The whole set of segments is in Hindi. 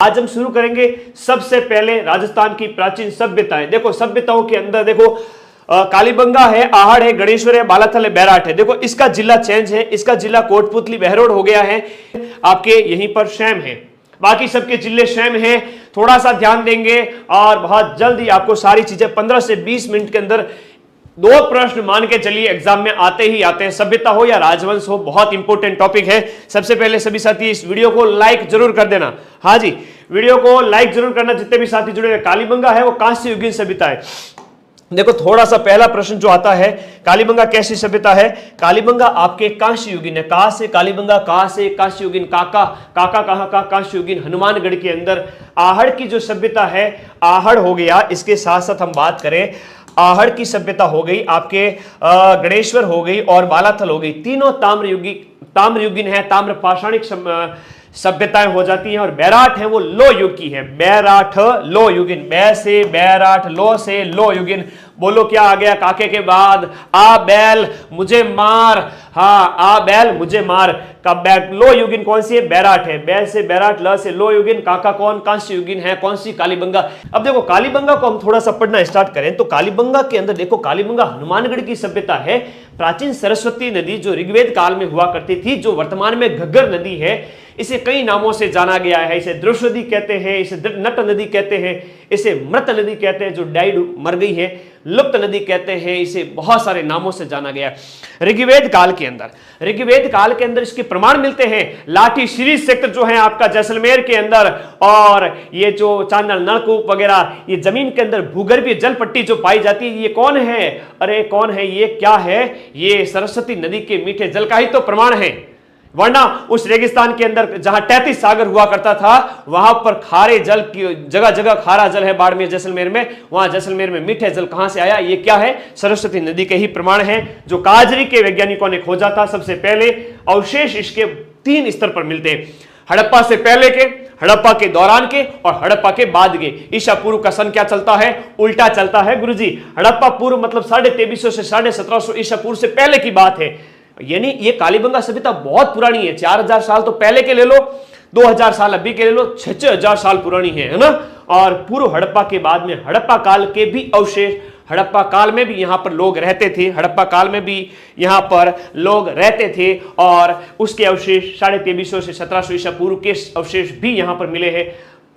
आज हम शुरू करेंगे सबसे पहले राजस्थान की प्राचीन सभ्यताएं। देखो सभ्यताओं के अंदर देखो कालीबंगा है, आहड़ है, गणेश्वर है, बालाथल है, बैराठ है। देखो इसका जिला चेंज है, इसका जिला कोटपुतली बहरोड हो गया है, आपके यहीं पर शैम है, बाकी सबके जिले शैम हैं। थोड़ा सा ध्यान देंगे और बहुत जल्दी आपको सारी चीजें 15 से 20 मिनट के अंदर 2 प्रश्न मान के चलिए एग्जाम में आते ही आते हैं। सभ्यता हो या राजवंश हो, बहुत इंपॉर्टेंट टॉपिक है। सबसे पहले सभी साथी इस वीडियो को लाइक जरूर कर देना। हाँ जी, वीडियो को लाइक जरूर करना जितने भी साथी जुड़े हैं। कालीबंगा है वो कांस्य युगीन सभ्यता है। देखो थोड़ा सा पहला प्रश्न जो आता है, कालीबंगा कैसी सभ्यता है? कालीबंगा आपके कांस्य युगीन है। कहां से कालीबंगा, कहां से कांस्य युगीन? काका कहां का? कांस्य युगीन हनुमानगढ़ के अंदर। आहड़ की जो सभ्यता है, आहड़ हो गया। इसके साथ साथ हम बात करें, आहड़ की सभ्यता हो गई आपके, गणेश्वर हो गई और बालाथल हो गई। तीनों ताम्र युगीन है, ताम्र पाषाणिक सभ्यताएं हो जाती हैं। और बैराठ है वो लो युग की है। बैराठ लो युगीन, बै से बैराठ, लो से लो युगीन। बोलो क्या आ गया काके के बाद? आ बैल मुझे मार। हाँ, आ बैल मुझे मार का लो युगीन कौन सी है? बैराठ है। बैल से बैराठ, ल से लो युगीन। काका कौन? कांस्य युगीन है। कौन सी? कालीबंगा। अब देखो कालीबंगा को हम थोड़ा सा पढ़ना स्टार्ट करें तो कालीबंगा के अंदर देखो, कालीबंगा हनुमानगढ़ की सभ्यता है। प्राचीन सरस्वती नदी जो ऋग्वेद काल में हुआ करती थी, जो वर्तमान में घग्गर नदी है, इसे कई नामों से जाना गया है। इसे द्रुष्यदी कहते हैं, इसे नट नदी कहते हैं, इसे मृत नदी कहते हैं जो डाइड मर गई है, लुप्त नदी कहते हैं, इसे बहुत सारे नामों से जाना गया। ऋग्वेद काल के अंदर इसके प्रमाण मिलते हैं। लाठी सीरीज सेक्टर जो है आपका जैसलमेर के अंदर, और ये जो चांदल नलकूप वगैरह, ये जमीन के अंदर भूगर्भीय जल पट्टी जो पाई जाती है, ये कौन है? अरे कौन है? ये क्या है? ये सरस्वती नदी के मीठे जल का ही तो प्रमाण है। वरना उस रेगिस्तान के अंदर जहां 33 सागर हुआ करता था, वहां पर खारे जल की जगह जगह खारा जल है। बाड़मेर जैसलमेर में, वहां जैसलमेर में मीठे जल कहां से आया? ये क्या है? सरस्वती नदी के ही प्रमाण है, जो काजरी के वैज्ञानिकों ने खोजा था सबसे पहले। अवशेष इसके 3 स्तर पर मिलते हैं, हड़प्पा से पहले के, हड़प्पा के दौरान के और हड़प्पा के बाद के। ईसा पूर्व का सन क्या चलता है? उल्टा चलता है गुरुजी। हड़प्पा पूर्व मतलब 2350 से 1750 ईसा पूर्व से पहले की बात है। यानी ये कालीबंगा सभ्यता बहुत पुरानी है। 4000 साल तो पहले के ले लो, 2000 साल अभी के ले लो, 6000 साल पुरानी है ना। और पूर्व हड़प्पा के बाद में हड़प्पा काल के भी अवशेष, हड़प्पा काल में भी यहां पर लोग रहते थे, हड़प्पा काल में भी यहां पर लोग रहते थे, और उसके अवशेष 2350 से 1700 ईसा पूर्व के अवशेष भी यहां पर मिले हैं।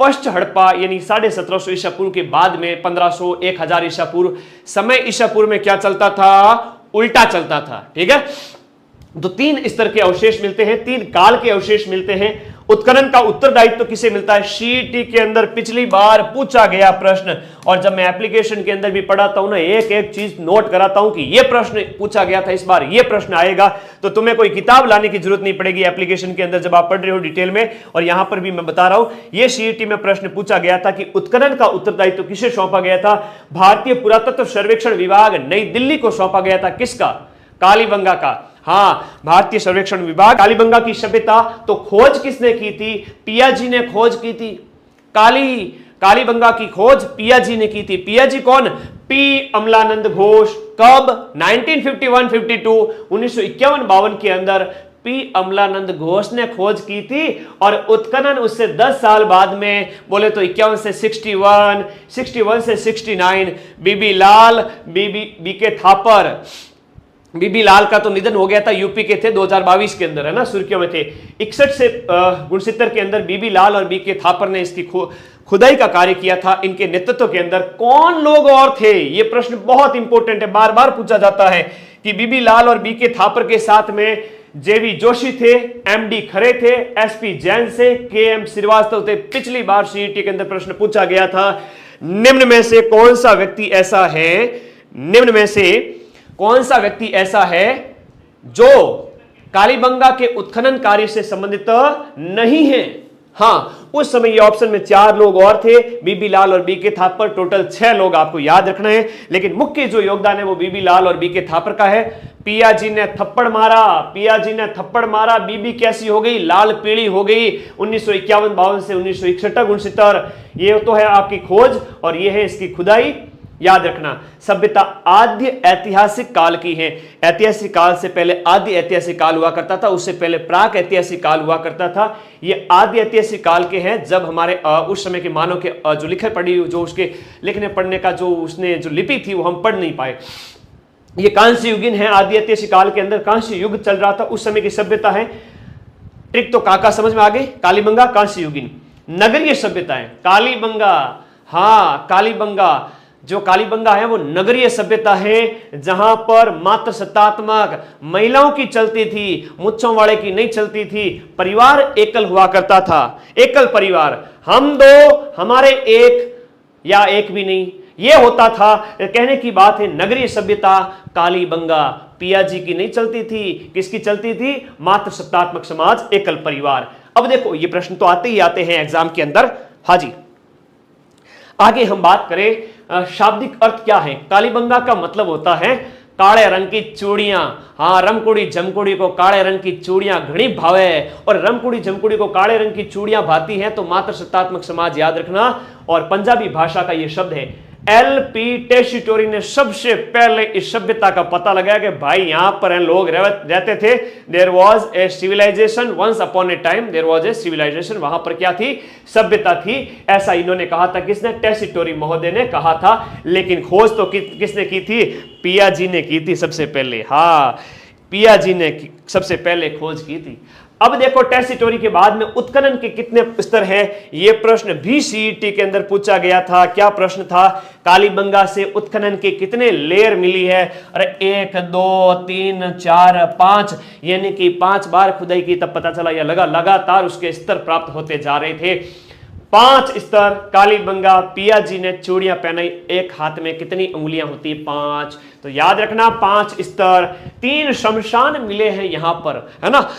पश्च हड़प्पा यानी 1750 ईसा पूर्व के बाद में 1500 1000 ईसा पूर्व, समय ईसा पूर्व में क्या चलता था? उल्टा चलता था। ठीक है, तो 3 स्तर के अवशेष मिलते हैं, 3 काल के अवशेष मिलते हैं। उत्खनन का उत्तरदायित्व तो किसे मिलता है? सीईटी के अंदर पिछली बार पूछा गया प्रश्न, और जब मैं एप्लीकेशन के अंदर भी पढ़ाता हूं ना, एक एक चीज नोट कराता हूं कि यह प्रश्न पूछा गया था, इस बार यह प्रश्न आएगा। तो तुम्हें कोई किताब लाने की जरूरत नहीं पड़ेगी एप्लीकेशन के अंदर जब आप पढ़ रहे हो डिटेल में। और यहां पर भी मैं बता रहा हूं, यह सीईटी में प्रश्न पूछा गया था कि उत्खनन का उत्तरदायित्व किसे सौंपा गया था? भारतीय पुरातत्व सर्वेक्षण विभाग नई दिल्ली को सौंपा गया था। किसका? कालीबंगा का। हाँ, भारतीय सर्वेक्षण विभाग। कालीबंगा की सभ्यता तो खोज किसने की थी? पियाजी ने खोज की थी। कालीबंगा की खोज पियाजी ने की थी। पियाजी कौन? पी अमलानंद घोष। कब? 1951-52, 1951-52 के अंदर पी अमलानंद घोष ने खोज की थी। और उत्खनन उससे 10 साल बाद में, बोले तो 51 से 61, 61 से 69, बीबी लाल, बीके थापर। बीबी लाल का तो निधन हो गया था, यूपी के थे, 2022 के अंदर है ना, सुर्खियों में थे। 61 से 69 के अंदर बीबी लाल और बीके थापर ने इसकी खुदाई का कार्य किया था। इनके नेतृत्व के अंदर कौन लोग और थे? ये प्रश्न बहुत इंपॉर्टेंट है, बार बार पूछा जाता है कि बीबी लाल और बीके थापर के साथ में जेवी जोशी थे, एमडी खरे थे, एसपी जैन से, केएम श्रीवास्तव थे। पिछली बार सीईटी के अंदर प्रश्न पूछा गया था, निम्न में से कौन सा व्यक्ति ऐसा है, निम्न में से कौन सा व्यक्ति ऐसा है जो कालीबंगा के उत्खनन कार्य से संबंधित नहीं है? हाँ, उस समय ये ऑप्शन में 4 लोग और थे, बीबी लाल और बीके थापर। टोटल 6 लोग आपको याद रखना है, लेकिन मुख्य जो योगदान है वो बीबी लाल और बीके थापर का है। पियाजी ने थप्पड़ मारा, पियाजी ने थप्पड़ मारा, बीबी कैसी हो गई? लाल पीली हो गई। 1951-52 से 1961-69 ये तो है आपकी खोज, और ये है इसकी खुदाई। याद रखना, सभ्यता आद्य ऐतिहासिक काल की है। ऐतिहासिक काल से पहले आदि ऐतिहासिक काल हुआ करता था, उससे पहले प्राक ऐतिहासिक काल हुआ करता था। ये आदि ऐतिहासिक काल के हैं, जब हमारे उस समय के मानव के जो लिखे पढ़ी, जो उसके लिखने पढ़ने का जो उसने जो लिपि थी वो हम पढ़ नहीं पाए। ये कांस्य युगीन है। आदि ऐतिहासिक काल के अंदर कांस्य युग चल रहा था, उस समय की सभ्यता है। ट्रिक तो काका समझ में आ गई। कालीबंगा कांस्य युगीन। नगरीय सभ्यता है कालीबंगा, हाँ कालीबंगा, जो कालीबंगा है वो नगरीय सभ्यता है, जहां पर मात्र सत्तात्मक महिलाओं की चलती थी, मुच्छों वाले की नहीं चलती थी। परिवार एकल हुआ करता था, एकल परिवार, हम दो हमारे एक, या एक भी नहीं, ये होता था। कहने की बात है नगरीय सभ्यता कालीबंगा। पियाजी की नहीं चलती थी, किसकी चलती थी? मात्र सत्तात्मक समाज, एकल परिवार। अब देखो ये प्रश्न तो आते ही आते हैं एग्जाम के अंदर। हाँ जी, आगे हम बात करें शाब्दिक अर्थ क्या है। कालीबंगा का मतलब होता है काले रंग की चूड़ियां। हाँ, रमकुड़ी जमकुड़ी को काले रंग की चूड़ियां घनी भावे, और रमकुड़ी जमकुड़ी को काले रंग की चूड़ियां भाती हैं तो मात्र सत्तात्मक समाज, याद रखना। और पंजाबी भाषा का यह शब्द है। एलपी टेसिटोरी ने सबसे पहले इस सभ्यता का पता लगाया कि भाई यहां पर लोग रहते थे। There was a civilization, once upon a time there was a civilization. वहां पर क्या थी? सभ्यता थी। ऐसा इन्होंने कहा था, किसने? टेसिटोरी महोदय ने कहा था। लेकिन खोज तो किसने की थी? पियाजी ने की थी सबसे पहले। हाँ, पियाजी ने सबसे पहले खोज की थी। अब देखो टेसिटोरी के बाद में उत्खनन के कितने स्तर हैं? ये प्रश्न भी सीईटी के अंदर पूछा गया था। क्या प्रश्न था? कालीबंगा से उत्खनन के कितने लेयर मिली है? अरे 1 2 3 4 5, यानी कि 5 बार खुदाई की, तब पता चला। या लगातार उसके स्तर प्राप्त होते जा रहे थे। 5 स्तर कालीबंगा। पियाजी ने चूड़ियां पहनाई। एक हाथ में कितनी उंगलियां होती? 5। तो याद रखना 5 स्तर। 3 शमशान मिले हैं यहां पर, है ना।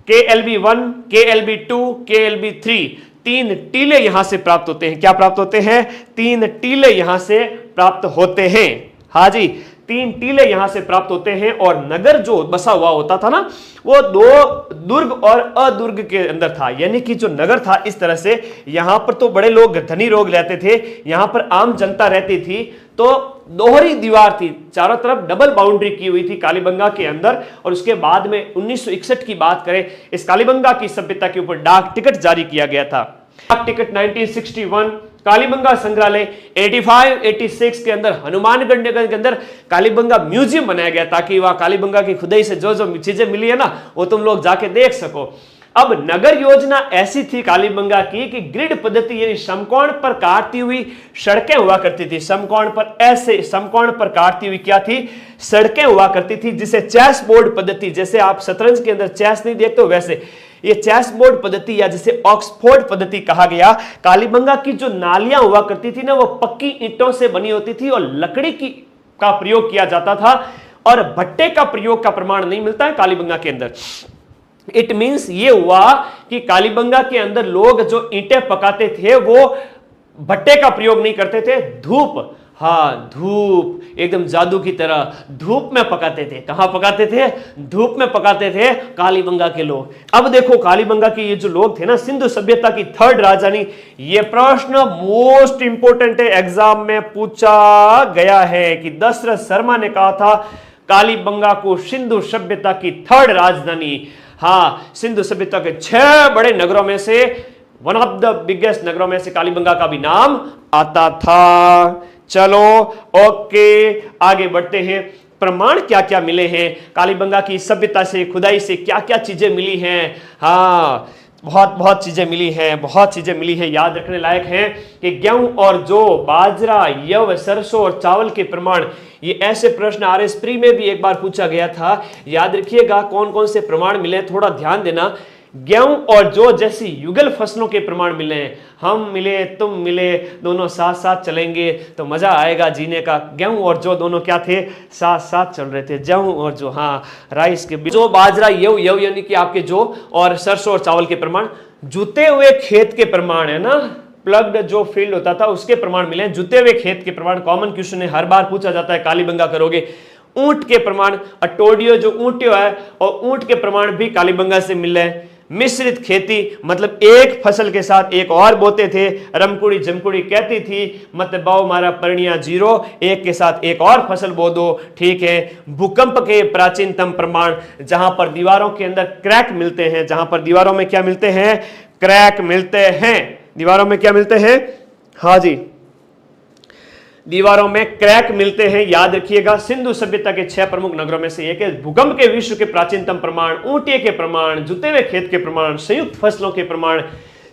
KLB1, KLB2, KLB3, 3 टीले यहां से प्राप्त होते हैं। क्या प्राप्त होते हैं? 3 टीले यहां से प्राप्त होते हैं। हाँ जी, 3 टीले यहां से प्राप्त होते हैं। और नगर जो बसा हुआ होता था ना, वो 2 दुर्ग और अदुर्ग के अंदर था। यानी कि जो नगर था इस तरह से, यहां पर तो बड़े लोग, धनी लोग रहते थे, यहां पर आम जनता रहती थी। तो दोहरी दीवार थी, चारों तरफ डबल बाउंड्री की हुई थी कालीबंगा के अंदर। और उसके बाद में 1961 की बात करें, इस कालीबंगा की सभ्यता के ऊपर डाक टिकट जारी किया गया था। डाक टिकट 1961। कालीबंगा संग्रहालय 85-86 के अंदर हनुमानगढ़ नगर के अंदर कालीबंगा म्यूजियम बनाया गया, ताकि वहां कालीबंगा की खुदाई से जो जो चीजें मिली है ना, वो तुम लोग जाके देख सको। अब नगर योजना ऐसी थी कालीबंगा की कि ग्रिड पद्धति, यानी समकोण पर काटती हुई सड़कें हुआ करती थी। समकोण पर, ऐसे समकोण पर काटती हुई क्या थी? सड़कें हुआ करती थी, जिसे चेस बोर्ड पद्धति, जैसे आप शतरंज के अंदर चेस नहीं देखते हो, वैसे ये चेस बोर्ड पद्धति, या जिसे ऑक्सफोर्ड पद्धति कहा गया। कालीबंगा की जो नालियां हुआ करती थी ना, वो पक्की ईंटों से बनी होती थी और लकड़ी का प्रयोग किया जाता था, और भट्टे का प्रयोग का प्रमाण नहीं मिलता है कालीबंगा के अंदर। इट मींस ये हुआ कि कालीबंगा के अंदर लोग जो ईंटें पकाते थे वो भट्टे का प्रयोग नहीं करते थे, धूप, हाँ धूप, एकदम जादू की तरह धूप में पकाते थे। कहां पकाते थे? धूप में पकाते थे कालीबंगा के लोग। अब देखो कालीबंगा के ये जो लोग थे ना, सिंधु सभ्यता की 3rd राजधानी, ये प्रश्न मोस्ट इंपोर्टेंट है, एग्जाम में पूछा गया है कि दशरथ शर्मा ने कहा था कालीबंगा को सिंधु सभ्यता की 3rd राजधानी। हाँ, सिंधु सभ्यता के 6 बड़े नगरों में से, वन ऑफ द बिगेस्ट नगरों में से कालीबंगा का भी नाम आता था। चलो ओके, आगे बढ़ते हैं। प्रमाण क्या क्या मिले हैं कालीबंगा की सभ्यता से, खुदाई से क्या क्या चीजें मिली हैं? हाँ, बहुत चीजें मिली हैं, बहुत चीजें मिली हैं। याद रखने लायक है कि गेहूं और जौ, बाजरा, यव, सरसों और चावल के प्रमाण, ये ऐसे प्रश्न RS प्री में भी एक बार पूछा गया था। याद रखिएगा कौन कौन से प्रमाण मिले, थोड़ा ध्यान देना। गेहूं और जौ जैसी युगल फसलों के प्रमाण मिले हैं। हम मिले, तुम मिले, दोनों साथ साथ चलेंगे तो मजा आएगा जीने का। गेहूं और जौ दोनों क्या थे? साथ साथ चल रहे थे, गेहूं और जौ। हाँ, राइस के जो, बाजरा, यव यानी कि आपके जौ, और सरसों और चावल के प्रमाण। जुते हुए खेत के प्रमाण है ना, प्लग्ड जो फील्ड होता था उसके प्रमाण मिले। जुते हुए खेत के प्रमाण कॉमन क्वेश्चन है, हर बार पूछा जाता है, कालीबंगा करोगे। ऊंट के प्रमाण, अटोडियो जो ऊंटियो है, और ऊंट के प्रमाण भी कालीबंगा से मिले हैं। मिश्रित खेती, मतलब एक फसल के साथ एक और बोते थे। रमकुड़ी जमकुड़ी कहती थी मतलब बाओ मारा परनिया जीरो, एक के साथ एक और फसल बो दो, ठीक है। भूकंप के प्राचीनतम प्रमाण, जहां पर दीवारों के अंदर क्रैक मिलते हैं, जहां पर दीवारों में क्या मिलते हैं, क्रैक मिलते हैं, दीवारों में क्या मिलते हैं, हाँ जी, दीवारों में क्रैक मिलते हैं, याद रखिएगा। सिंधु सभ्यता के 6 प्रमुख नगरों में से एक है। भूकंप के विश्व के प्राचीनतम प्रमाण, ऊंटे के प्रमाण, जुते हुए खेत के प्रमाण, संयुक्त फसलों के प्रमाण,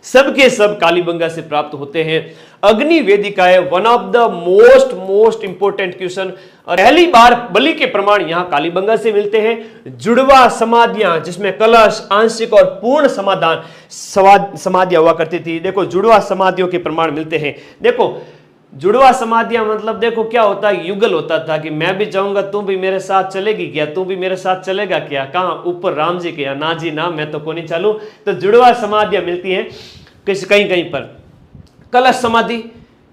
सबके सब कालीबंगा से प्राप्त होते हैं। अग्नि वेदिका है one of the most important question. पहली बार बलि के प्रमाण यहां कालीबंगा से मिलते हैं। जुड़वा समाधियां, जिसमें कलश, आंशिक और पूर्ण समाधान समाधियां हुआ करती थी। देखो जुड़वा समाधियों के प्रमाण मिलते हैं। देखो जुड़वा समाधियां मतलब देखो क्या होता है, युगल होता था कि मैं भी जाऊंगा तू भी मेरे साथ चलेगी क्या, तू भी मेरे साथ चलेगा क्या, कहां ऊपर राम जी के, ना जी ना मैं तो को नहीं चालू। तो जुड़वा समाधियां मिलती हैं कहीं कहीं पर। कलश समाधि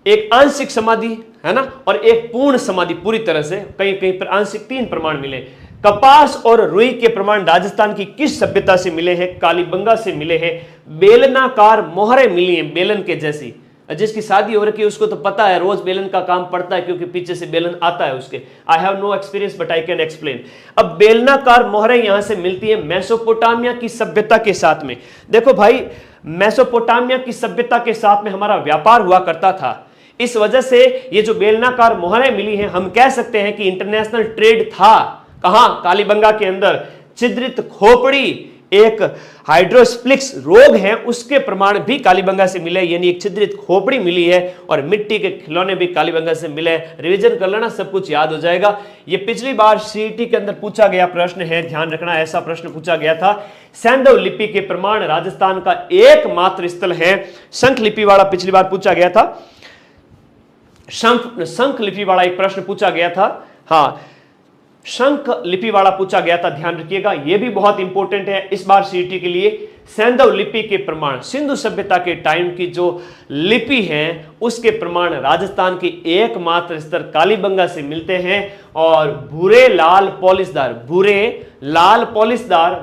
एक आंशिक समाधि है ना, और एक पूर्ण समाधि पूरी तरह से, कहीं कहीं पर आंशिक 3 प्रमाण मिले। कपास और रुई के प्रमाण राजस्थान की किस सभ्यता से मिले हैं, कालीबंगा से मिले हैं। बेलनाकार मोहरें मिली हैं बेलन के जैसी, जिसकी शादी हो रखी है उसको तो पता है, रोज बेलन का काम पड़ता है क्योंकि पीछे से बेलन आता है उसके। I have no experience but I can explain. अब बेलनाकार मोहरें यहां से मिलती है मेसोपोटामिया की सभ्यता के साथ में। देखो भाई मेसोपोटामिया की सभ्यता के साथ में हमारा व्यापार हुआ करता था, इस वजह से ये जो बेलनाकार मोहरें मिली हैं, हम कह सकते हैं कि इंटरनेशनल ट्रेड था। कहां, कालीबंगा के अंदर। छिद्रित खोपड़ी एक हाइड्रोस्प्लिक्स रोग है, उसके प्रमाण भी कालीबंगा से मिले, यानी एक छिद्रित खोपड़ी मिली है। और मिट्टी के खिलौने भी कालीबंगा से मिले। रिवीजन कर लेना, सब कुछ याद हो जाएगा। ये पिछली बार सीईटी के अंदर पूछा गया प्रश्न है, ध्यान रखना, ऐसा प्रश्न पूछा गया था। सैंधव लिपि के प्रमाण राजस्थान का एकमात्र स्थल है। शंख लिपि वाला पिछली बार पूछा गया था, शंख लिपि वाला एक प्रश्न पूछा गया था, हाँ शंख लिपि वाला पूछा गया था, ध्यान रखिएगा। यह भी बहुत इंपॉर्टेंट है इस बार सीईटी के लिए। सैंधव लिपि के प्रमाण, सिंधु सभ्यता के टाइम की जो लिपि है उसके प्रमाण राजस्थान के एकमात्र स्तर कालीबंगा से मिलते हैं। और भूरे लाल पॉलिशदार,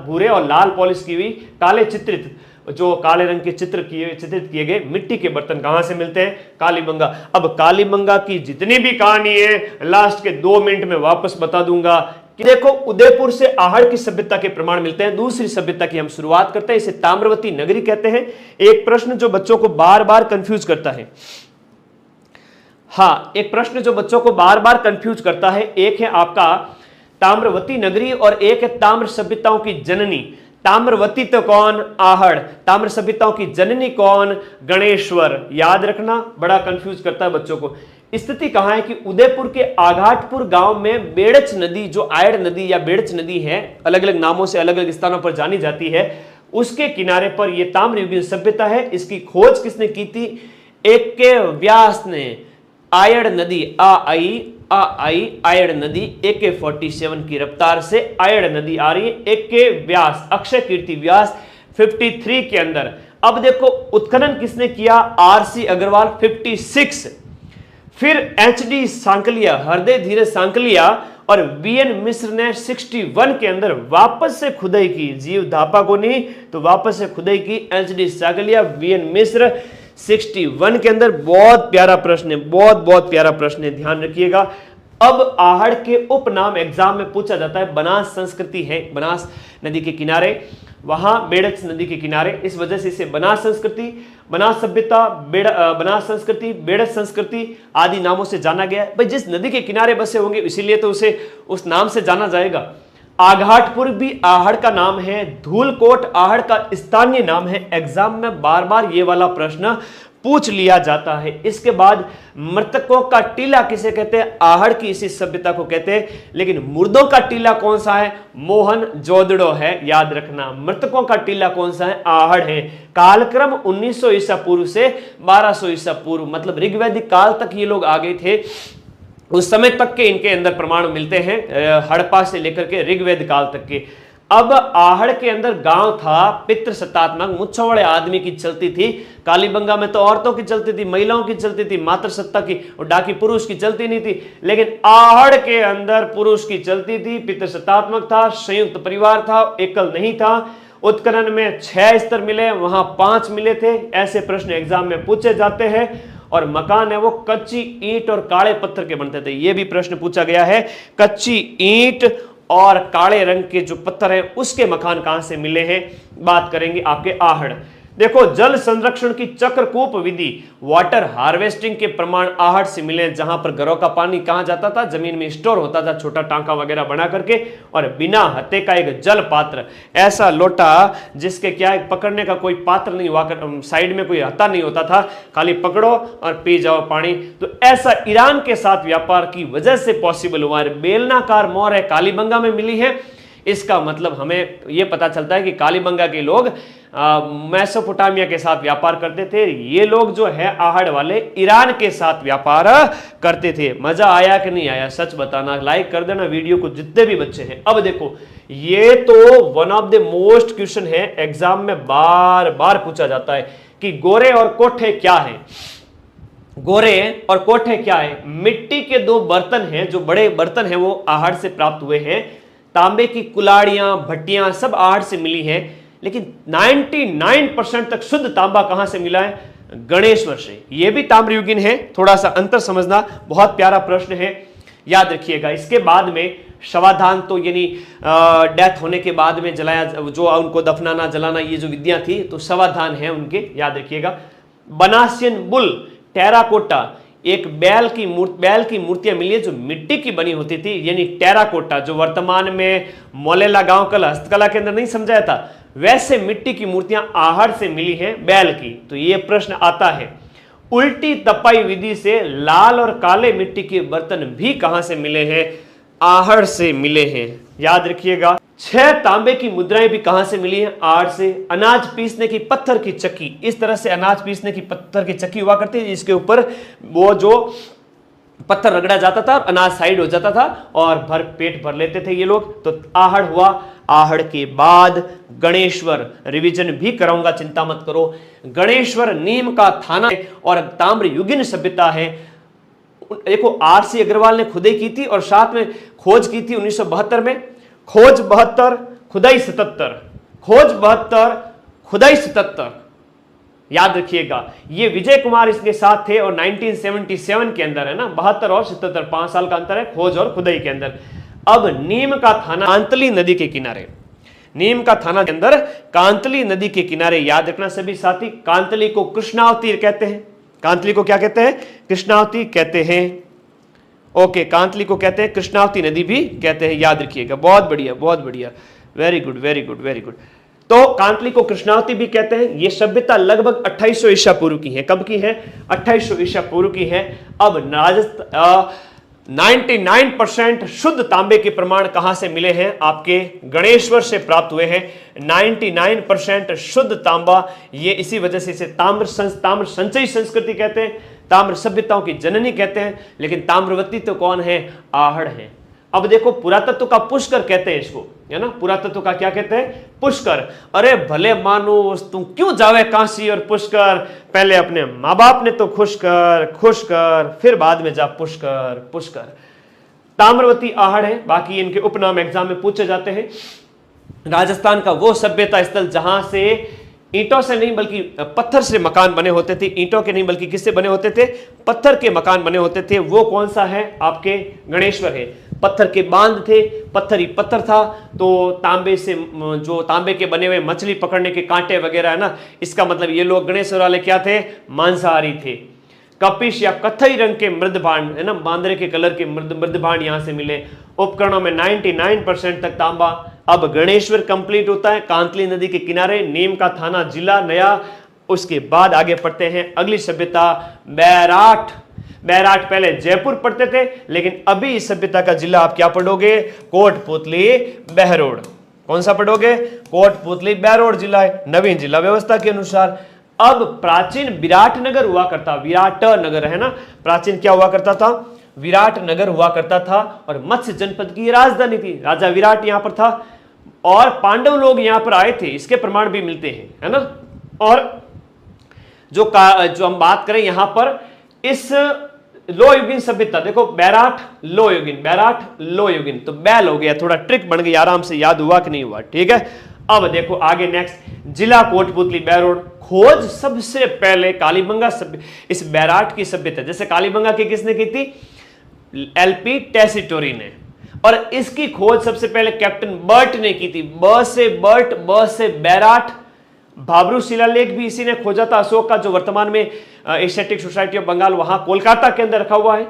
भूरे और लाल पॉलिश की हुई काले चित्रित, जो काले रंग के चित्रित किए गए मिट्टी के बर्तन कहां से मिलते हैं, कालीबंगा। अब कालीबंगा की जितनी भी कहानी है लास्ट के 2 मिनट में वापस बता दूंगा कि देखो उदयपुर से आहड़ की सभ्यता के प्रमाण मिलते हैं। दूसरी सभ्यता की हम शुरुआत करते हैं, इसे ताम्रवती नगरी कहते हैं। एक प्रश्न जो बच्चों को बार बार कंफ्यूज करता है, हाँ एक प्रश्न जो बच्चों को बार बार कंफ्यूज करता है, एक है आपका ताम्रवती नगरी और एक है ताम्र सभ्यताओं की जननी। ताम्रवती तो कौन, आहड़। ताम्र सभ्यताओं की जननी कौन, गणेश्वर। याद रखना, बड़ा कंफ्यूज करता है बच्चों को। स्थिति कहां है कि उदयपुर के आघाटपुर गांव में बेड़च नदी, जो आयड़ नदी या बेड़च नदी है, अलग अलग नामों से अलग अलग स्थानों पर जानी जाती है, उसके किनारे पर यह ताम्रयुगीन सभ्यता है। इसकी खोज किसने की थी, एक के व्यास ने। आयड़ नदी, आयड़ नदी AK-47 की रफ्तार से आयड़ नदी आ रही है। एक के व्यास, अक्षय कीर्ति व्यास 53 के अंदर। अब देखो उत्खनन किसने किया, RC अग्रवाल 56, फिर HD सांकलिया, हृदय धीरज सांकलिया और VN मिश्र ने 61 के अंदर वापस से खुदाई की। जीव धापा को नहीं तो वापस से खुदाई की HD सांकलिया, VN मिश्र 61 के अंदर। बहुत प्यारा प्रश्न है, बहुत प्यारा प्रश्न है, ध्यान रखिएगा। अब आहड़ के उपनाम एग्जाम में पूछा जाता है। बनास संस्कृति है, बनास नदी के किनारे, वहां बेड़च नदी के किनारे, इस वजह से इसे बनास संस्कृति, बनास सभ्यता, बनास संस्कृति, बेड़च संस्कृति आदि नामों से जाना गया है। भाई जिस नदी के किनारे बसे होंगे इसीलिए तो उसे उस नाम से जाना जाएगा। आघाटपुर भी आहड़ का नाम है, धूलकोट आहड़ का स्थानीय नाम है। एग्जाम में बार बार ये वाला प्रश्न पूछ लिया जाता है। इसके बाद मृतकों का टीला किसे कहते हैं, आहड़ की इसी सभ्यता को कहते हैं। लेकिन मुर्दों का टीला कौन सा है, मोहन जोदड़ो है, याद रखना। मृतकों का टीला कौन सा है, आहड़ है। कालक्रम 1900 ईसा पूर्व से 1200 ईसा पूर्व, मतलब ऋग्वैदिक काल तक ये लोग आ गए थे। उस समय तक के इनके अंदर प्रमाण मिलते हैं, हड़प्पा से लेकर के ऋग्वेद काल तक के। अब आहड़ के अंदर गांव था पितृ सत्तात्मक, मुच्छों वाले आदमी की चलती थी। कालीबंगा में तो औरतों की चलती थी, महिलाओं की चलती थी, मातृ सत्ता की और डाकी पुरुष की चलती नहीं थी। लेकिन आहड़ के अंदर पुरुष की चलती थी, पितृ सत्तात्मक था, संयुक्त परिवार था, एकल नहीं था। उत्खनन में 6 स्तर मिले, वहां 5 मिले थे। ऐसे प्रश्न एग्जाम में पूछे जाते हैं। और मकान है वो कच्ची ईंट और काले पत्थर के बनते थे, ये भी प्रश्न पूछा गया है। कच्ची ईंट और काले रंग के जो पत्थर है उसके मकान कहां से मिले हैं, बात करेंगे आपके आहड़। देखो, जल संरक्षण की चक्रकूप विधि, वाटर हार्वेस्टिंग के प्रमाण आहड़ से मिले, जहां पर घरों का पानी कहां जाता था, जमीन में स्टोर होता था, छोटा टांका वगैरह बना करके, और बिना हत्थे का एक जल पात्र, ऐसा लोटा जिसके क्या है, पकड़ने का कोई पात्र नहीं हुआ, साइड में कोई हत्था नहीं होता था, खाली पकड़ो और पी जाओ पानी। तो ऐसा ईरान के साथ व्यापार की वजह से पॉसिबल हुआ है। बेलनाकार मोहर है कालीबंगा में मिली है। इसका मतलब हमें यह पता चलता है कि कालीबंगा के लोग मेसोपोटामिया के साथ व्यापार करते थे। ये लोग जो है आहड़ वाले ईरान के साथ व्यापार करते थे। मजा आया कि नहीं आया, सच बताना, लाइक कर देना वीडियो को जितने भी बच्चे हैं। अब देखो, ये तो one of the most question है, एग्जाम में बार बार पूछा जाता है कि गोरे और कोठे क्या है। गोरे और कोठे क्या है? मिट्टी के 2 बर्तन हैं, जो बड़े बर्तन हैं वो आहड़ से प्राप्त हुए हैं। तांबे की कुलाड़ियां, भट्टियां सब आहड़ से मिली हैं। लेकिन 99% तक शुद्ध तांबा कहां से मिला है? गणेश्वर से। यह भी ताम्रयुगीन है, थोड़ा सा अंतर समझना, बहुत प्यारा प्रश्न है, याद रखिएगा। इसके बाद में शवाधान, तो यानी डेथ होने के बाद में जलाया, जो उनको दफनाना जलाना, ये जो विधियां थी, तो शवाधान है उनके, याद रखिएगा। बनासियन बुल, टेराकोटा, एक बैल की मूर्तियां मिली है जो मिट्टी की बनी होती थी, यानी टेराकोटा, जो वर्तमान में मोलेला गांव कला हस्तकला के अंदर नहीं समझाया था, वैसे मिट्टी की मूर्तियां आहड़ से मिली हैं बैल की। तो यह प्रश्न आता है। उल्टी तपाई विधि से लाल और काले मिट्टी के बर्तन भी कहां से मिले हैं? आहड़ से मिले हैं, याद रखिएगा। 6 तांबे की मुद्राएं भी कहां से मिली हैं? आहड़ से। अनाज पीसने की पत्थर की चक्की, इस तरह से अनाज पीसने की पत्थर की चक्की हुआ करती है, इसके ऊपर वो जो पत्थर रगड़ा जाता था और अनाज साइड हो जाता था और भर पेट भर लेते थे ये लोग। तो आहड़ हुआ। आहड़ के बाद गणेश्वर, रिवीजन भी कराऊंगा, चिंता मत करो। गणेश्वर नीम का थाना और ताम्रयुगीन सभ्यता है। देखो, आर.सी. अग्रवाल ने खुदाई की थी और साथ में खोज की थी 1972 में। खोज 72, खुदाई 77, खोज 72, खुदाई 77, याद रखिएगा। ये विजय कुमार इसके साथ थे और 1977 के अंदर है ना, 72 और 77, 5 साल का अंतर है खोज और खुदाई के अंदर। अब नीम का थाना कांतली नदी के किनारे, नीम का थाना के अंदर कांतली नदी के किनारे, याद रखना सभी साथी। कांतली को कृष्णावती कहते हैं। कांतली को क्या कहते हैं? कृष्णावती कहते हैं। ओके, कांतली को कहते हैं, कृष्णावती नदी भी कहते हैं, याद रखिएगा। बहुत बढ़िया, बहुत बढ़िया, very good, very good, very good. तो कांतली को कृष्णावती भी कहते हैं। यह सभ्यता लगभग 2800 ईसा पूर्व की है। कब की है? 2800 ईसा पूर्व की है। अब 99% शुद्ध तांबे के प्रमाण कहां से मिले हैं? आपके गणेश्वर से प्राप्त हुए हैं। 99% शुद्ध तांबा, ये इसी वजह से इसे ताम्र संचयी संस्कृति कहते हैं, ताम्र सभ्यताओं की जननी कहते हैं। लेकिन ताम्रवती तो कौन है? आहड़ है। अब देखो, पुरातत्व का पुष्कर कहते हैं इसको, है ना। पुरातत्व का क्या कहते हैं? पुष्कर। अरे भले मानुस, तुम क्यों जावे काशी और पुष्कर? पहले अपने माँ बाप ने तो खुश कर, फिर बाद में जा पुष्कर। ताम्रवती आहड़ है। बाकी इनके उपनाम एग्जाम में पूछे जाते हैं। राजस्थान का वो सभ्यता स्थल जहां से ईंटों से नहीं बल्कि पत्थर से मकान बने होते थे, ईंटों के नहीं बल्कि किससे बने होते थे? पत्थर के मकान बने होते थे। वो कौन सा है? आपके गणेश्वर है। पत्थर के बांध थे, पत्थर ही पत्थर था। तो तांबे से, जो तांबे के बने हुए मछली पकड़ने के कांटे वगैरह है ना, इसका मतलब ये लोग गणेश्वर वाले क्या थे? मांसाहारी थे। कपिश या कथई रंग के मृदभांड है ना, बांदरे के कलर के मृदभांड यहां से मिले। उपकरणों में 99% तक तांबा। अब गणेश्वर कंप्लीट होता है कांतली नदी के किनारे, नीम का थाना जिला नया। उसके बाद आगे पढ़ते हैं अगली सभ्यता, बैराठ। बैराठ पहले जयपुर पढ़ते थे, लेकिन अभी इस सभ्यता का जिला आप क्या पढ़ोगे? कोटपुतली बहरोड। कौन सा पढ़ोगे? कोटपुतली बहरोड जिला है, नवीन जिला व्यवस्था के अनुसार। अब प्राचीन विराट नगर हुआ करता, विराट नगर है ना, प्राचीन क्या हुआ करता था? विराट नगर हुआ करता था और मत्स्य जनपद की राजधानी थी। राजा विराट यहां पर था और पांडव लोग यहां पर आए थे, इसके प्रमाण भी मिलते हैं, है ना। और जो हम बात करें यहां पर इस लो युगीन सभ्यता, देखो बैराठ लो युगीन, बैराठ लो युगीन, तो बैल हो गया, थोड़ा ट्रिक बन गई, आराम से याद हुआ कि नहीं हुआ? ठीक है। अब देखो आगे नेक्स्ट, जिला कोटपुतली बैरोड, खोज सबसे पहले कालीबंगा इस बैराट की सभ्यता, जैसे कालीबंगा की किसने की थी, एलपी टेसीटोरी ने, और इसकी खोज सबसे पहले कैप्टन बर्ट ने की थी। ब से बर्ट, ब से बैराट। भाबरू शिलालेख भी इसी ने खोजा था, अशोक का, जो वर्तमान में एशियाटिक सोसाइटी ऑफ बंगाल वहां कोलकाता के अंदर रखा हुआ है।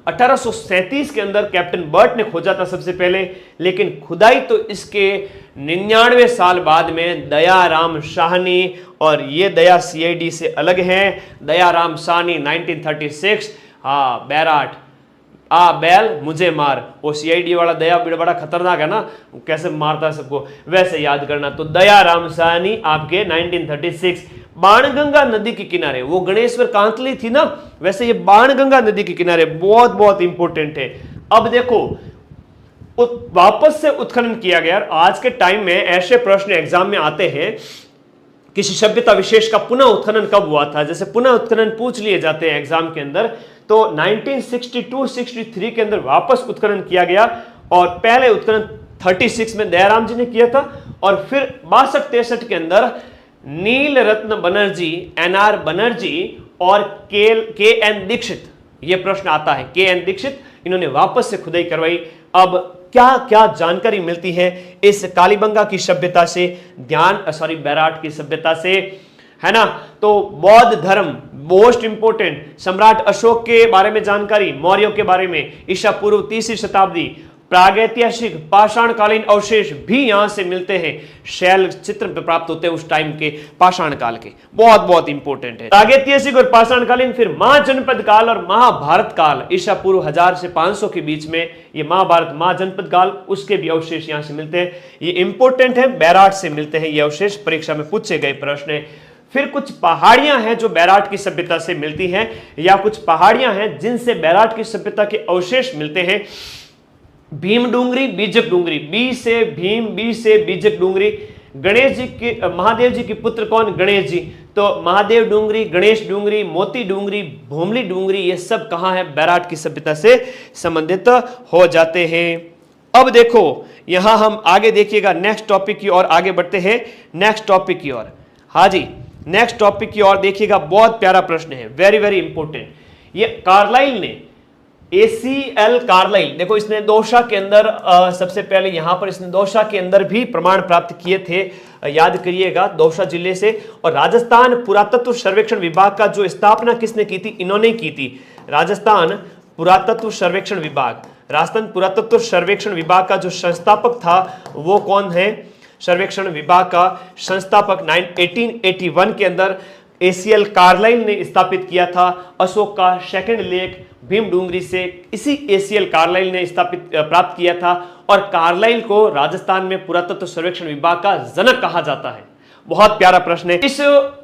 1837 के अंदर कैप्टन बर्ट ने खोजा था सबसे पहले, लेकिन खुदाई तो इसके 99 साल बाद में दयाराम साहनी, और ये दया सीआईडी से अलग हैं। दयाराम साहनी 1936, हाँ बैराट, आ बैल मुझे मार, वो सीआईडी वाला दया बड़ा खतरनाक है ना, कैसे मारता है सबको, वैसे याद करना। तो दयाराम साहनी आपके 1936, बाणगंगा नदी के किनारे, वो गणेश्वर कांतली थी ना, वैसे ये बाणगंगा नदी के किनारे, बहुत बहुत इंपॉर्टेंट है। अब देखो वापस से उत्खनन किया गया। आज के टाइम में ऐसे प्रश्न एग्जाम में आते हैं, किसी सभ्यता विशेष का पुनः उत्खनन कब हुआ था, जैसे पुनः उत्खनन पूछ लिए जाते हैं एग्जाम के अंदर, तो 1962-63 के अंदर वापस उत्खनन किया गया, और पहले उत्खनन 36 में दयाराम जी ने किया था, और फिर 62-63 के अंदर नील रत्न बनर्जी, एनआर बनर्जी और के एन दीक्षित, यह प्रश्न आता है, के एन दीक्षित, इन्होंने वापस से खुदाई करवाई। अब क्या क्या जानकारी मिलती है इस कालीबंगा की सभ्यता से, बैराट की सभ्यता से, है ना। तो बौद्ध धर्म मोस्ट इंपोर्टेंट, सम्राट अशोक के बारे में जानकारी, मौर्यों के बारे में, ईसा पूर्व 3वीं शताब्दी, प्रागैतिहासिक पाषाणकालीन अवशेष भी यहां से मिलते हैं, शैल चित्र प्राप्त होते हैं उस टाइम के पाषाण काल के, बहुत बहुत इंपॉर्टेंट है। प्रागैतिहासिक और पाषाणकालीन, फिर महाजनपद काल और महाभारत काल, ईसा पूर्व 1000 से 500 के बीच में ये महाभारत महाजनपद काल, उसके भी अवशेष यहां से मिलते हैं, ये इंपॉर्टेंट है, बैराट से मिलते हैं ये अवशेष, परीक्षा में पूछे गए प्रश्न है। फिर कुछ पहाड़ियां हैं जो बैराट की सभ्यता से मिलती हैं, या कुछ पहाड़ियां हैं जिनसे बैराट की सभ्यता के अवशेष मिलते हैं। भीम डूंगरी, बीजक डूंगरी, बी से भीम, बी से बीजक डूंगरी। गणेश जी के, महादेव जी के पुत्र कौन, गणेश जी, तो महादेव डूंगरी, गणेश डूंगरी, मोती डूंगरी, भूमली डूंगरी, ये सब कहां है, बैराट की सभ्यता से संबंधित हो जाते हैं। अब देखो यहां हम आगे देखिएगा, नेक्स्ट टॉपिक की ओर आगे बढ़ते हैं, नेक्स्ट टॉपिक की ओर। हाँ जी, नेक्स्ट टॉपिक की ओर देखिएगा, बहुत प्यारा प्रश्न है, वेरी वेरी इंपॉर्टेंट। ये कार्लाइल ने, ACL कार्लाइल, देखो इसने दोषा के अंदर सबसे पहले यहां पर इसने दोषा के अंदर भी प्रमाण प्राप्त किए थे, याद करिएगा, दौसा जिले से। और राजस्थान पुरातत्व सर्वेक्षण विभाग का जो स्थापना किसने की थी, इन्होंने की थी। राजस्थान पुरातत्व सर्वेक्षण विभाग, राजस्थान पुरातत्व सर्वेक्षण विभाग का जो संस्थापक था वो कौन है, सर्वेक्षण विभाग का संस्थापक 1881 के अंदर ACL कार्लाइल ने स्थापित किया था। अशोक का सेकंड लेख भीम डूंगरी से इसी ACL कार्लाइल ने स्थापित प्राप्त किया था, और कार्लाइल को राजस्थान में पुरातत्व सर्वेक्षण विभाग का जनक कहा जाता है। बहुत प्यारा प्रश्न है। इस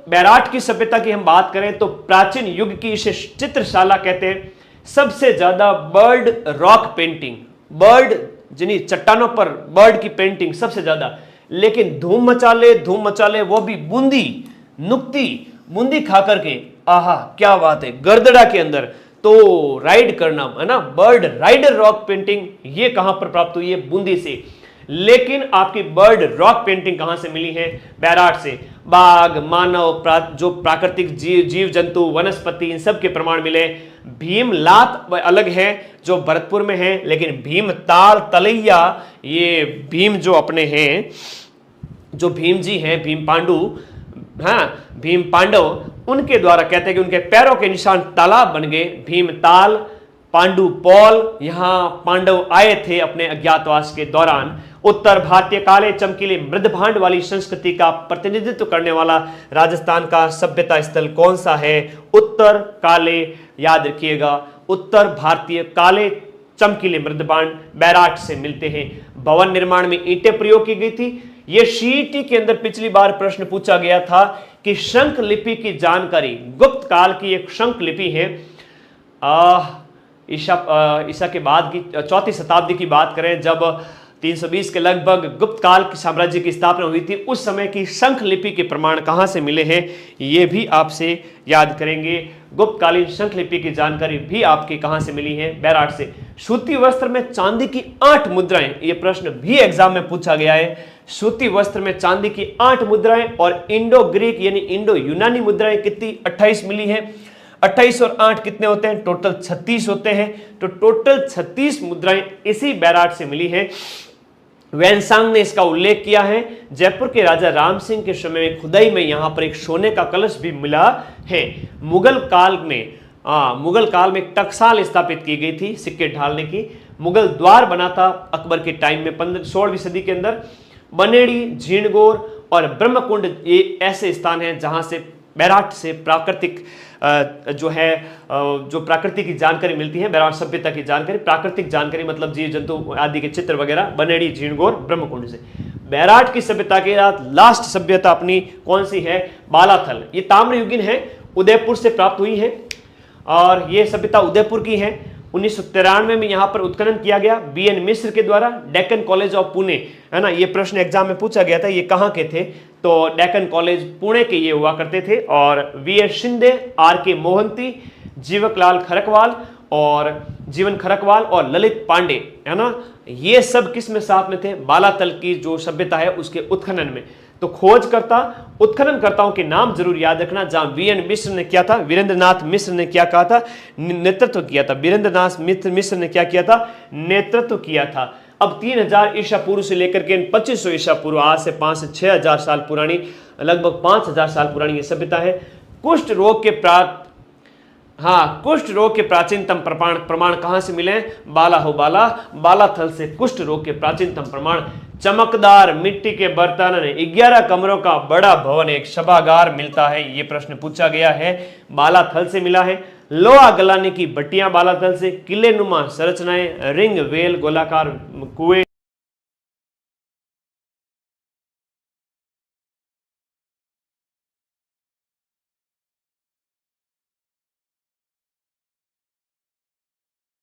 बैराट की सभ्यता की हम बात करें तो प्राचीन युग की इसे चित्रशाला कहते हैं। सबसे ज्यादा बर्ड रॉक पेंटिंग, बर्ड जिन्हीं चट्टानों पर बर्ड की पेंटिंग सबसे ज्यादा, लेकिन धूम मचाले वो भी बूंदी नुक्ती बूंदी खा करके, आहा क्या बात है, गर्दड़ा के अंदर तो राइड करना है ना, बर्ड राइडर रॉक पेंटिंग, ये कहां पर प्राप्त हुई है, बूंदी से। लेकिन आपकी बर्ड रॉक पेंटिंग कहां से मिली है, बैराट से। बाघ, मानव, जो प्राकृतिक जीव जंतु, वनस्पति, इन सब के प्रमाण मिले। भीमलात अलग है जो भरतपुर में है, लेकिन भीमताल तलैया, ये भीम जो अपने हैं, जो भीम जी हैं, भीम पांडु, हाँ भीम पांडव, उनके द्वारा कहते हैं कि उनके पैरों के निशान तालाब बन गए, भीमताल, पांडु पौल, यहां पांडव आए थे अपने अज्ञातवास के दौरान। उत्तर भारतीय काले चमकीले मृदभांड वाली संस्कृति का प्रतिनिधित्व करने वाला राजस्थान का सभ्यता स्थल कौन सा है, उत्तर काले, याद रखिएगा, उत्तर भारतीय काले चमकीले मृदभांड बैराट से मिलते हैं। भवन निर्माण में ईंटें प्रयोग की गई थी। यह सीईटी के अंदर पिछली बार प्रश्न पूछा गया था कि शंख लिपि की जानकारी, गुप्त काल की एक शंख लिपि है, ईसा के बाद की 4वीं शताब्दी की बात करें, जब 320 के लगभग गुप्त काल के साम्राज्य की स्थापना हुई थी, उस समय की शंख लिपि के प्रमाण कहां से मिले हैं, ये भी आपसे याद करेंगे। गुप्तकालीन शंख लिपि की जानकारी भी आपके कहां से मिली है, बैराट से। सूती वस्त्र में चांदी की 8 मुद्राएं, ये प्रश्न भी एग्जाम में पूछा गया है। सूती वस्त्र में चांदी की 8 मुद्राएं और इंडो ग्रीक यानी इंडो यूनानी मुद्राएं कितनी 28 मिली है। 28 और 8 कितने होते हैं, टोटल 36 होते हैं। तो टोटल 36 मुद्राएं इसी बैराट से मिली है। वैनसांग ने इसका उल्लेख किया है। जयपुर के राजा राम सिंह के समय में खुदाई में यहां पर एक सोने का कलश भी मिला है। मुगल काल में एक टकसाल स्थापित की गई थी सिक्के ढालने की। मुगल द्वार बना था अकबर के टाइम में 16वीं सदी के अंदर। बनेड़ी, झीणगोर और ब्रह्मकुंड ये ऐसे स्थान हैं जहां से बैराट से प्राकृतिक जो प्राकृतिक की जानकारी मिलती है, बैराट सभ्यता की जानकारी, प्राकृतिक जानकारी मतलब जीव जंतु आदि के चित्र वगैरह बनेड़ी, झीणगोर, ब्रह्मकुंड से। बैराट की सभ्यता के बाद लास्ट सभ्यता अपनी कौन सी है, बालाथल। ये ताम्रयुगीन है, उदयपुर से प्राप्त हुई है और ये सभ्यता उदयपुर की है। 1993 में यहाँ पर उत्खनन किया गया बीएन मिश्र के द्वारा, डेक्कन कॉलेज ऑफ पुणे, है ना। ये प्रश्न एग्जाम में पूछा गया था, ये कहाँ के थे, तो डेक्कन कॉलेज पुणे के ये हुआ करते थे। और वीएस शिंदे, आर.के. मोहंती, जीवन खरकवाल और ललित पांडे, है ना, ये सब किस में साथ में थे, बालातल की जो सभ्यता है उसके उत्खनन में। तो खोजकर्ता, उत्खननकर्ताओं के नाम जरूर याद रखना। जहां वीएन मिश्र ने क्या था, वीरेंद्रनाथ मिश्र ने क्या कहा था, नेतृत्व किया था। वीरेंद्रनाथ मिश्र ने क्या किया था, नेतृत्व किया था। अब 3000 ईसा पूर्व से लेकर के 2500 ईसा पूर्व, आज से 5 से 6000 साल पुरानी, लगभग 5000 साल पुरानी ये सभ्यता है। कुष्ठ रोग के प्राचीनतम प्रमाण कहां से मिले, बालाथल से कुष्ठ रोग के प्राचीनतम प्रमाण। चमकदार मिट्टी के बर्तन, 11 कमरों का बड़ा भवन, एक सभागार मिलता है, ये प्रश्न पूछा गया है, बालाथल से मिला है। लोहा गलाने की भट्टियां बालाथल से, किले नुमा संरचनाएं, रिंग वेल, गोलाकार कुएं,